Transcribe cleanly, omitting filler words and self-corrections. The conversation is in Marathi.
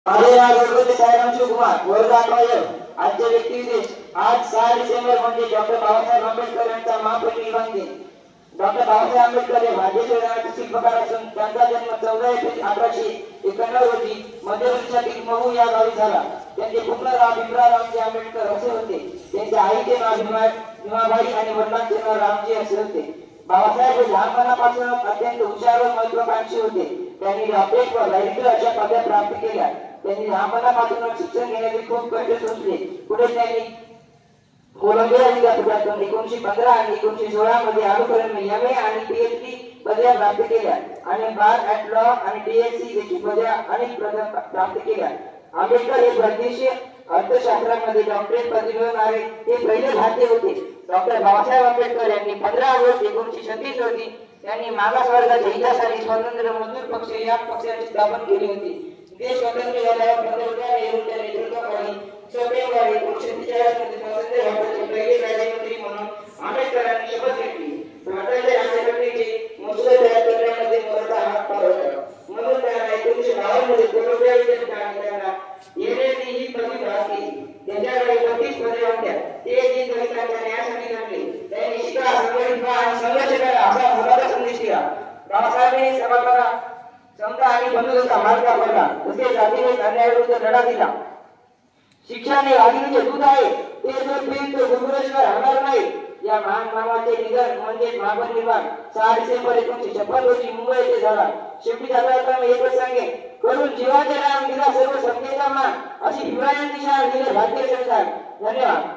माझे नाव गणपती साहेब शिवकुमार वर्धा 11 आजचे व्यक्तिविशेष आज 6 डिसेंबर म्हणजे डॉक्टर बाबासाहेब आंबेडकर यांचा महापरिनिर्वाण दिन। डॉक्टर बाबासाहेब आंबेडकर हे भारतीय संविधानाचे शिल्पकार असून त्यांचा जन्म 14 एप्रिल 1891 रोजी मध्य प्रदेशातील महू या गावी झाला। त्यांचे पूर्ण नाव भीमराव आंबेडकर असे होते। त्यांच्या आईचे नाव भीमाबाई आणि वडिलांचे नाव रामजी असे होते। बाबासाहेब हे लहानपणापासून अत्यंत हुशार व महत्त्वाकांक्षी होते। त्यांनी डॉक्टरेट व रायटर अशा पदव्या प्राप्त केल्या। त्यांनी लहानपणापासून शिक्षण घेण्याचे खूप कष्ट सोसले। पुढे त्यांनी कोलंबिया विद्यापीठातून 1915 आणि 1916 मध्ये अनुक्रमे एमए आणि पीएचडी पदव्या प्राप्त केल्या आणि बार ॲट लॉ आणि डीएससी देखील पदव्या अनेक पदव्या प्राप्त केल्या। आंबेडकर हे परदेशी अर्थशास्त्रामध्ये डॉक्टरेट पदवी मिळवणारे हे पहिले भारतीय होते। डॉक्टर बाबासाहेब आंबेडकर यांनी 15 ऑगस्ट 1936 रोजी त्यांनी मागासवर्गाच्या हितासाठी स्वतंत्र मजदूर पक्ष या पक्षाची स्थापना केली होती। देश स्वतंत्र झाल्यावर पंतप्रधान नेहरूंच्या नेतृत्वाखाली फेब्रुवारी 1946 मध्ये स्वातंत्र्य भारताचे पहिले राज्यमंत्री म्हणून आंबेडकरांनी शपथ घेतली। भारताच्या राज्यघटनेचे मसुदा तयार करण्यामध्ये मोलाचा हातभार होता। म्हणून त्यांना 1952 मध्ये कोलंबिया विद्यापीठाने त्यांना एलएलबी ही पदवी प्राप्त केली। त्यांच्याकडे 32 पदव्या होत्या। ते जी दलितांच्या न्यायासाठी लढले। त्यांनी शिका, संघटित व्हा आणि संघर्ष करा असा मोलाचा संदेश दिला। बाबासाहेबांनी समाजाला समता आणि बंधुतेचा मार्ग दाखवला। तसेच जातीभेद अन्यायाविरुद्ध लढा दिला। शिक्षण हे आधीचे दूध आहे, ते जर पिईल तो गुरुशिवाय राहणार नाही। या महान मानवाचे निधन म्हणजे महापरिनिर्वाण 6 डिसेंबर 1956 रोजी मुंबई येथे झाला। शेवटी जाता मी एकच सांगेन, करून जीवाचे नाम दिला सर्व समतेचा मान, अशी भीमरावांची शान दिले भारतीय संविधान। धन्यवाद।